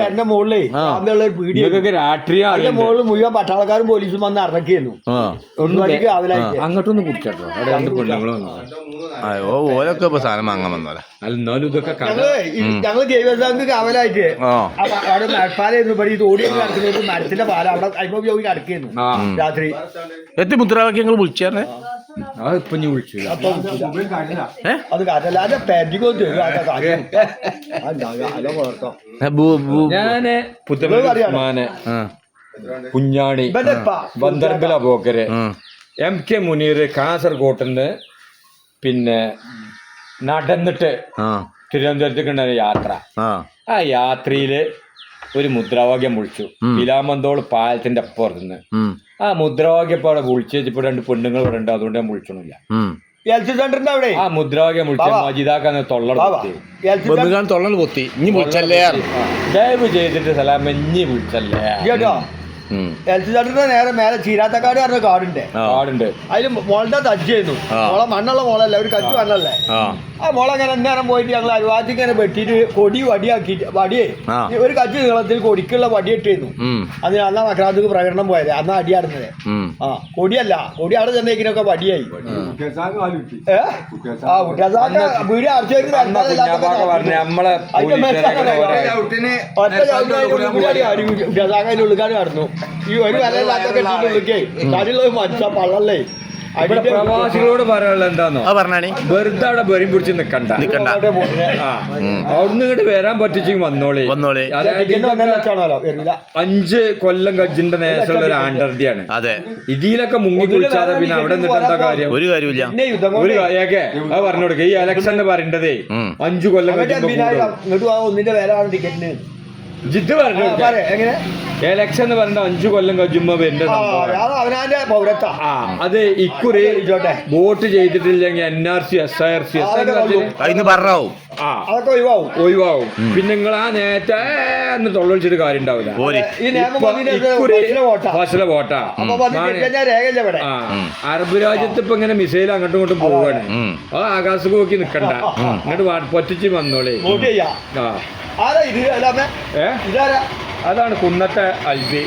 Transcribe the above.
എന്റെ മുകളിലേ രാഷ്ട്രീയ മുകളിൽ മുഴുവൻ പട്ടാളക്കാരും പോലീസും വന്ന് ഇറക്കിയിരുന്നു. അങ്ങോട്ടൊന്നും കുടിച്ചോ രണ്ട് പെണ്ണുങ്ങളും ഓരൊക്കെ ഇപ്പൊ സാധനം വാങ്ങാൻ വന്നല്ലേ. എന്നാലും ഇതൊക്കെ ഞങ്ങള് ജൈവസാങ്ക് കാവലായിട്ട് അവിടെ മഴപ്പാലായിരുന്നു പടി തോടിയൊക്കെ കിടക്കുന്നത് മരത്തിന്റെ പാല അവിടെ കൈപ്പോ പോയി കിടക്കുന്നു രാത്രി. എത്തി മുദ്രാവാക്യങ്ങൾ വിളിച്ചാണ് ഇപ്പൊ ഞാൻ വിളിച്ചു അത് കാറ്റല്ലാതെ പെരടിക്കോ തരും ഞാന് പുത്തമാന് കുഞ്ഞാണി ബന്ദർബല പോക്കര് MK മുനീർ കാസർഗോട്ടിന്ന് പിന്നെ നടന്നിട്ട് തിരുവനന്തപുരത്തേക്കുണ്ടായ യാത്ര. ആ യാത്രയില് ഒരു മുദ്രാവാക്യം വിളിച്ചു പിലാമന്തോള് പാലത്തിന്റെ അപ്പുറത്തുനിന്ന്. ആ മുദ്രാവാക്യം അവിടെ വിളിച്ചു വെച്ചപ്പോ രണ്ട് പെണ്ണുങ്ങൾ ഇവിടെ ഉണ്ട്, അതുകൊണ്ട് ഞാൻ വിളിച്ചൊന്നുമില്ല. ആ മുദ്രാവാക്യം വിളിച്ച മജിദാക്കാന്ന് തൊള്ളൽ പൊത്തി ഇനി വിളിച്ചല്ലേ ദയവ് ചെയ്തിട്ട് സലാം ഇഞ്ഞി വിളിച്ചല്ലേ കേട്ടോ. എൽസിന്റെ നേരെ മേലെ ചീരാത്തക്കാട് പറഞ്ഞ കാടുണ്ട്. അതില് മോളുടെ തജ്ജായിരുന്നു. മോളെ മണ്ണുള്ള മോളല്ലേ, ഒരു കച്ചു മണ്ണല്ലേ. ആ മോളങ്ങനെ നേരം പോയിട്ട് ഞങ്ങൾ അരുവാത്തി ഇങ്ങനെ വെട്ടിയിട്ട് കൊടി വടിയേ ഒരു കച്ചു നീളത്തിൽ കൊടിക്കുള്ള വടിയിട്ടിരുന്നു. അതിന് അന്നാ മക്രാത്തക്ക് പ്രകടനം പോയത്, അന്നാ അടിയാടുന്നത്. ആ കൊടിയല്ല, കൊടി അവിടെ ചെന്നേക്കിനൊക്കെ വടിയായി. വീട് അടിച്ചേക്ക് ഉള്ളിക്കാട് കടന്നു. ഈ ഒരു വിലയില്ലാത്തൊക്കെ കാര്യമുള്ളത് മനുഷ്യ പള്ളല്ലേ. പ്രവാസികളോട് പറയാനുള്ള എന്താന്നോ വെറുതെ അവിടെ ബെറിയും പിടിച്ച് നിക്കണ്ട. അവിടുന്ന് ഇങ്ങോട്ട് വരാൻ പറ്റിച്ചെങ്കിൽ വന്നോളേ. 5 കൊല്ലം കജ്ജിന്റെ നേരമുള്ള ഒരു ആണ്ടർദിയാണ്. അതെ, ഇതിലൊക്കെ മുങ്ങി കുളിച്ചാതെ പിന്നെ അവിടെ നിന്നിട്ട് എന്താ കാര്യം? ഒരു കാര്യമില്ല. അത് പറഞ്ഞു കൊടുക്കുക. ഈ ഇലക്ഷന് പറയേണ്ടതേ 5 കൊല്ലം ഒന്നിന്റെ വില ടിക്കറ്റിന് ജിത്ത് പറഞ്ഞു എങ്ങനെ എലക്ഷൻ എന്ന് പറഞ്ഞ 5 കൊല്ലം കഴിയുമ്പോ വരുന്ന അത് ഇക്കുറി വോട്ട് ചെയ്തിട്ടില്ലെങ്കിൽ NRC SIRC ഒഴിവാവും. പിന്നെ നിങ്ങൾ ആ നേരത്തെ തൊള്ളൊളിച്ചിട്ട് കാര്യം ഉണ്ടാവില്ല. ഫസല വോട്ടാ. അറബ് രാജ്യത്ത് ഇപ്പൊ ഇങ്ങനെ മിസൈൽ അങ്ങോട്ടും ഇങ്ങോട്ടും പോവാണ്. ആ ആകാശത്ത് നോക്കി നിക്കണ്ട, ഇങ്ങോട്ട് പൊറ്റിച്ച് വന്നോളേ. അതാണ് കുന്നത്തെ അൽബി.